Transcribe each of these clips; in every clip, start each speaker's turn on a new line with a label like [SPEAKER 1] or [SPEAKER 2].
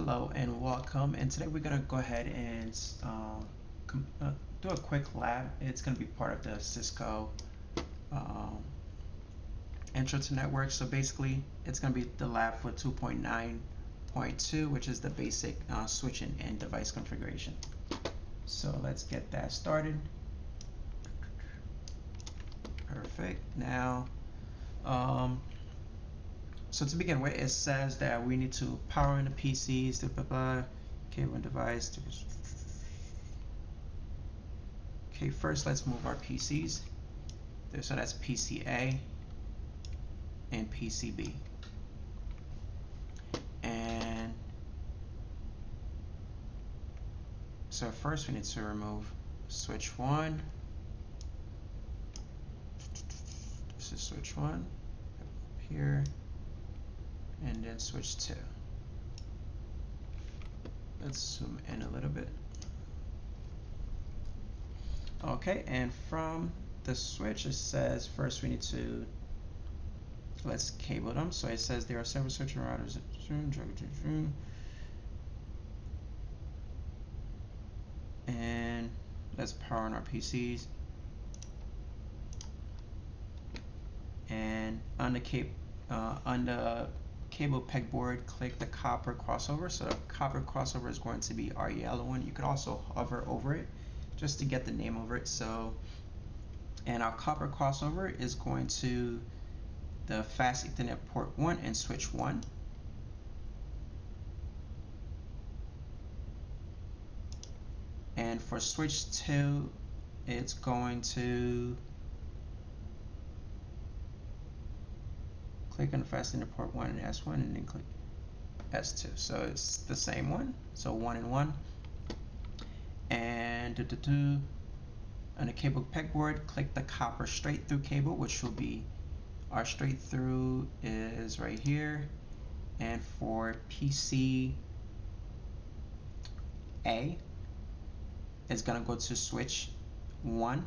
[SPEAKER 1] Hello and welcome, and today we're going to go ahead and do a quick lab. It's going to be part of the Cisco intro to network. So basically it's going to be the lab for 2.9.2, which is the basic switching and device configuration. So let's get that started. Perfect. Now so to begin with, it says that we need to power in the PCs, blah, blah, blah, cable and device. Okay, first let's move our PCs. So that's PCA and PCB. And so first we need to remove switch 1. This is switch 1 here. And then switch 2. Let's zoom in a little bit. Okay, and from the switch it says first we need to, let's cable them. So it says there are several switching routers. And let's power on our PCs. And on the cable pegboard, click the copper crossover. So the copper crossover is going to be our yellow one. You could also hover over it just to get the name over it. So, and our copper crossover is going to the fast Ethernet port 1 and switch 1. And for switch 2, it's going to click on the fast Ethernet port 1 and S1 and then click S2. So it's the same one. So 1 and 1. And on the cable pegboard, click the copper straight through cable, which will be our straight through is right here. And for PC A, it's gonna go to switch 1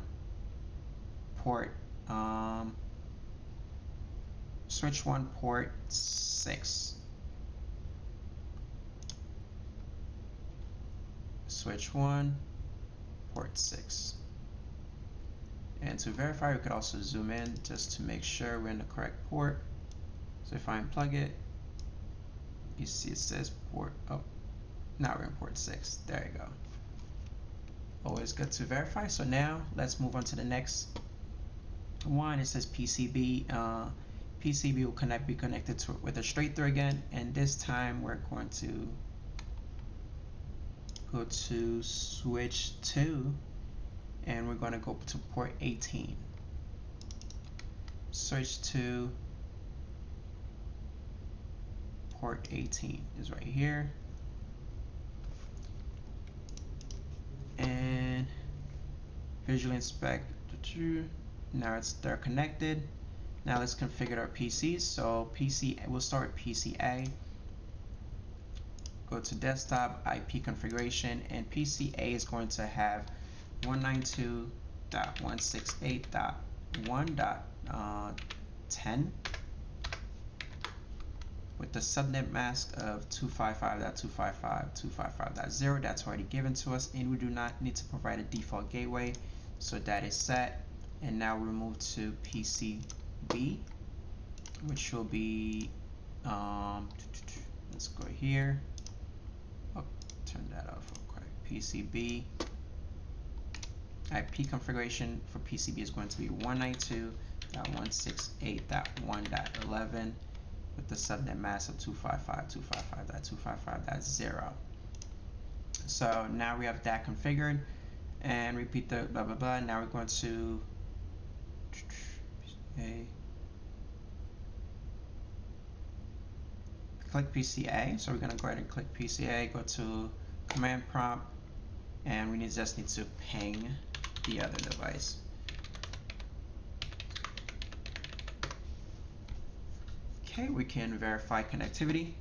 [SPEAKER 1] port switch 1 port 6. Switch 1 port 6. And to verify, we could also zoom in just to make sure we're in the correct port. So if I unplug it, you see it says port, oh, now we're in port 6. There you go. Always good to verify. So now let's move on to the next one. It says PCB. PCB will be connected to with a straight through again, and this time we're going to go to switch 2 and we're going to go to port 18. Switch to port 18 is right here, and visually inspect. Now they're connected. Now let's configure our PCs. So we'll start with PCA. Go to desktop, IP configuration, and PCA is going to have 192.168.1.10 with the subnet mask of 255.255.255.0. That's already given to us, and we do not need to provide a default gateway, so that is set. And now we'll move to PCB, which will be let's go here. Oh, turn that off real quick. PCB IP configuration for PCB is going to be 192.168.1.11 with the subnet mask of 255.255.255.0. So now we have that configured, and repeat the blah blah blah. Now we're going to click PCA. So we're going to go ahead and click PCA, go to command prompt, and we just need to ping the other device. Okay, we can verify connectivity,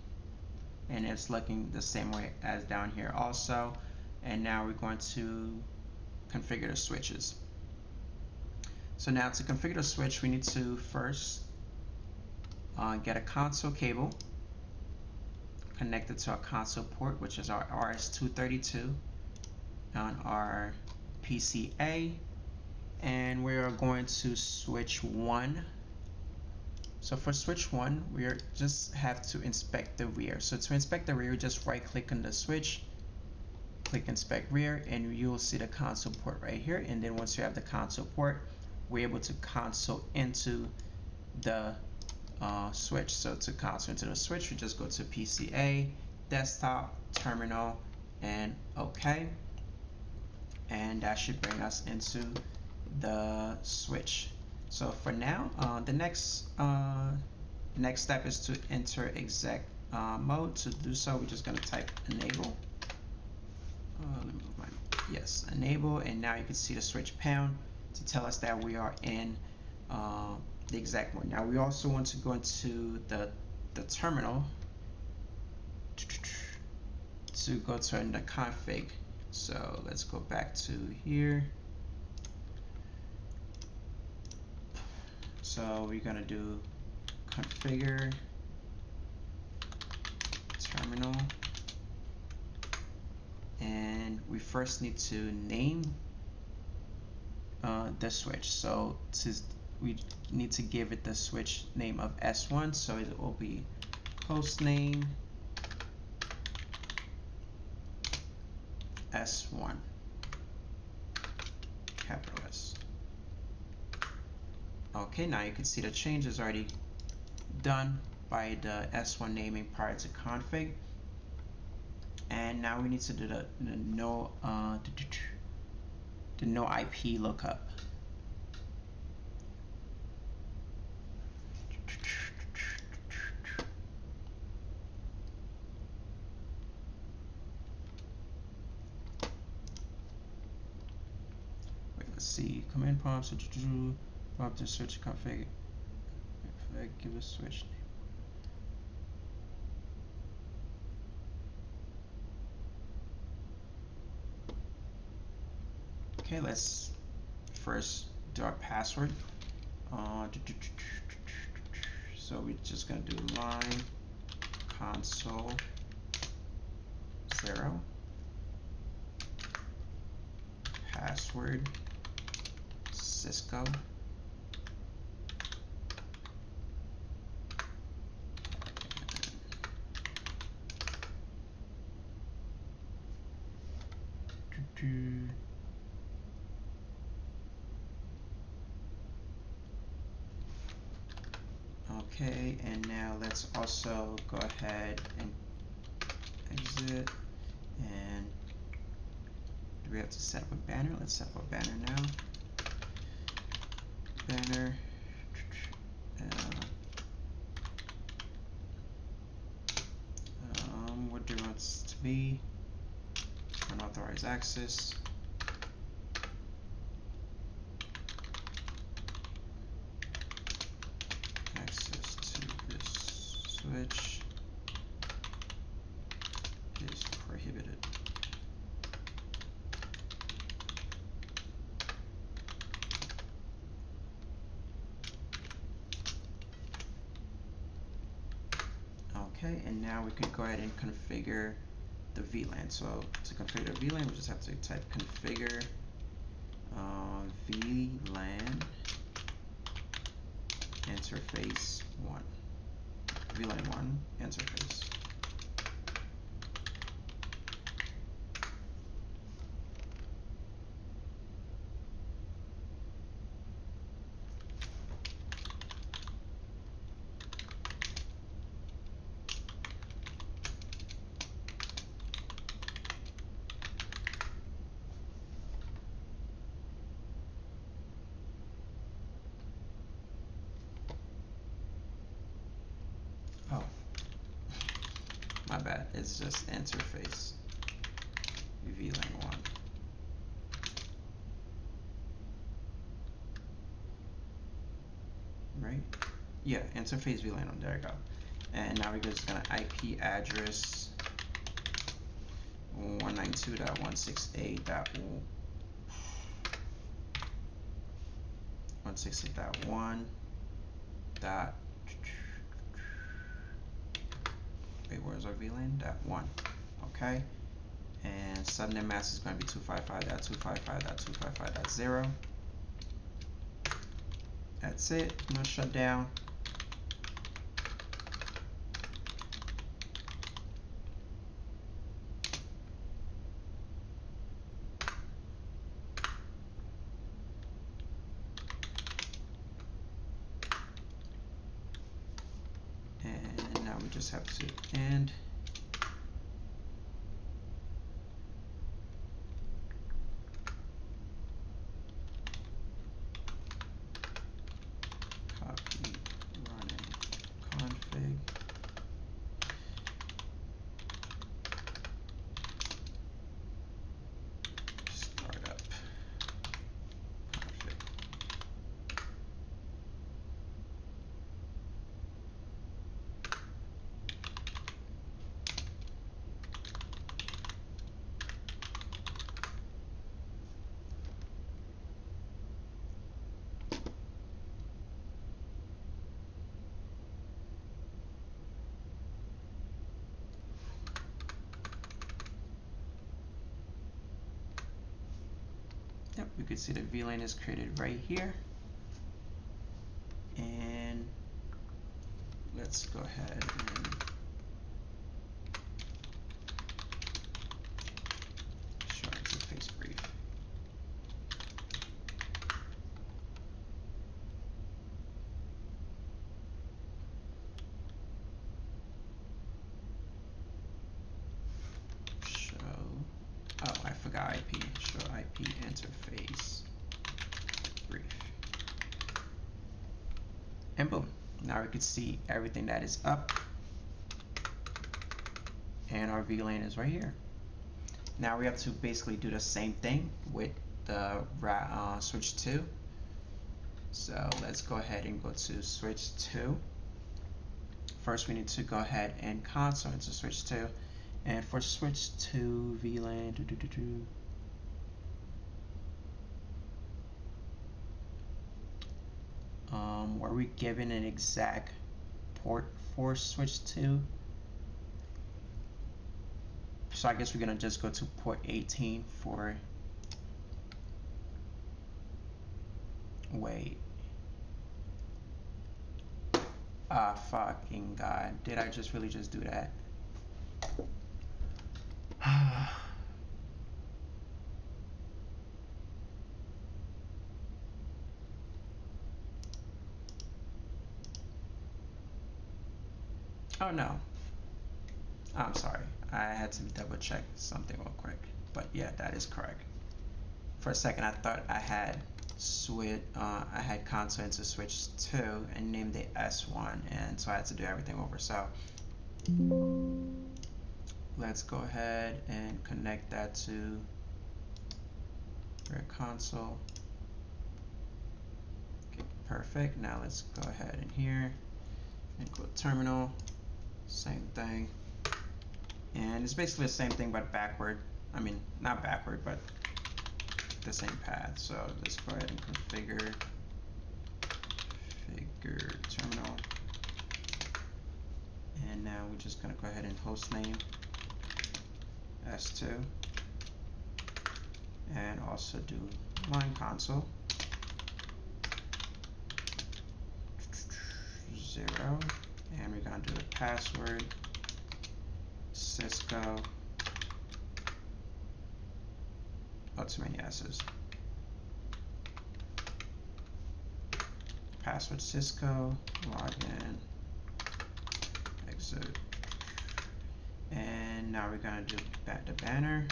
[SPEAKER 1] and it's looking the same way as down here also. And now we're going to configure the switches. So now to configure the switch, we need to first get a console cable, connected to our console port, which is our RS-232 on our PCA, and we are going to switch 1. So for switch 1, we just have to inspect the rear. So to inspect the rear, just right click on the switch, click inspect rear, and you'll see the console port right here. And then once you have the console port, we're able to console into the switch. So to console into the switch, we just go to PCA, desktop, terminal, and OK. And that should bring us into the switch. So for now, the next step is to enter exec mode. To do so, we're just going to type enable. Let me move my, yes, enable, and now you can see the switch pound to tell us that we are in the exec mode. Now we also want to go into the terminal to go to the config. So let's go back to here. So we're gonna do configure terminal, and we first need to name the switch. So we need to give it the switch name of S1, so it will be hostname S1, capital S. Okay, now you can see the change is already done by the S1 naming prior to config. And now we need to do the no IP lookup. Wait, let's see. Command prompt, prompt to search config. If I give a switch name. Okay, let's first do our password. So we're just gonna do line console 0 password Cisco. Okay, and now let's also go ahead and exit. And do we have to set up a banner? Let's set up a banner now. Banner. What do you want it to be? Unauthorized access. Access to this switch is prohibited. Okay, and now we can go ahead and configure the VLAN. So to configure the VLAN, we just have to type configure VLAN interface 1. VLAN 1 interface. Oh, my bad. It's just interface VLAN 1. Right? Yeah, interface VLAN 1. There we go. And now we're just gonna IP address 192.168.168.1. Wait, where's our VLAN? That one. Okay. And subnet mask is going to be 255.255.255.0. That's it. No shutdown. And now we just have to end. Copy running config. Startup config. Yep, we can see the VLAN is created right here. And let's go ahead and show interface brief. Oh, I forgot IP. Show IP interface brief. And boom. Now we can see everything that is up. And our VLAN is right here. Now we have to basically do the same thing with the switch 2. So let's go ahead and go to switch 2. First we need to go ahead and console into switch 2. And for switch 2 VLAN, were we given an exact port for switch 2? So I guess we're gonna just go to port 18 for, wait. Ah, fucking God. Did I just really just do that? Oh no. I'm sorry. I had to double check something real quick. But yeah, that is correct. For a second I thought I had console into switch 2 and named it S1, and so I had to do everything over. So let's go ahead and connect that to our console. Okay, perfect. Now let's go ahead in here and go terminal. Same thing. And it's basically the same thing but backward. I mean, not backward, but the same path. So let's go ahead and configure terminal. And now we're just gonna go ahead and hostname S2 and also do line console 0, and we're gonna do the password Cisco. Oh, too many S's. Password Cisco, login, exit. And now we're gonna do the banner.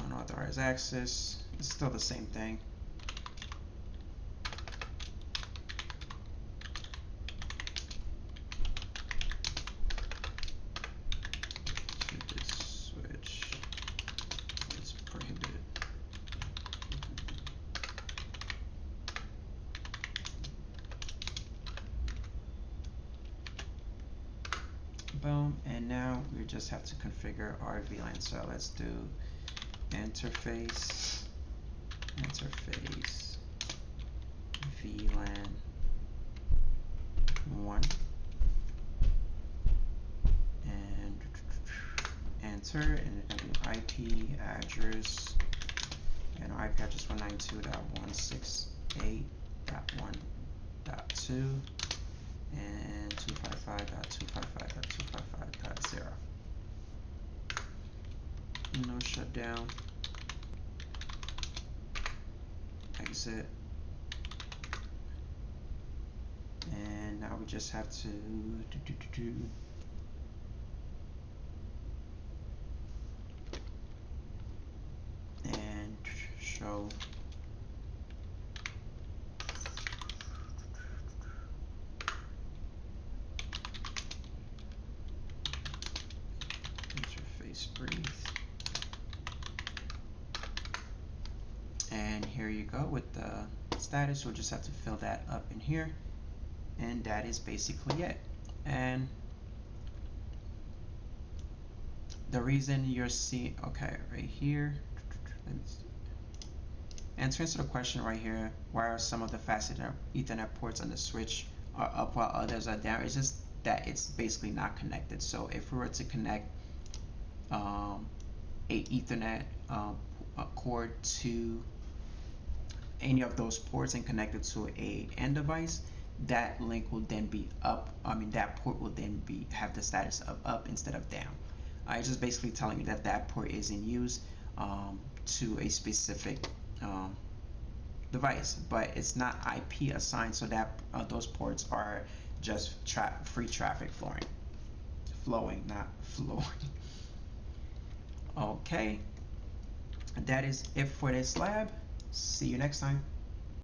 [SPEAKER 1] Unauthorized access. It's still the same thing. Switch is prohibited. Boom, and now we just have to configure our VLAN. So let's do interface VLAN enter, and it's gonna be IP address, and our IP address 192.168.1.2 and 255.255.255.0. No shutdown. Exit. And now we just have to and show interface breathe. And here you go with the status. We'll just have to fill that up in here, and that is basically it. And the reason you're seeing, okay, right here, let me see. And to answer the question right here, why are some of the fast Ethernet ports on the switch are up while others are down? It's just that it's basically not connected. So if we were to connect a Ethernet cord to any of those ports and connect it to a end device, that link will then be up. That port will then have the status of up instead of down. It's just basically telling you that that port is in use to a specific device, but it's not IP assigned, so that those ports are just free traffic flowing, not flowing. Okay, that is it for this lab. See you next time.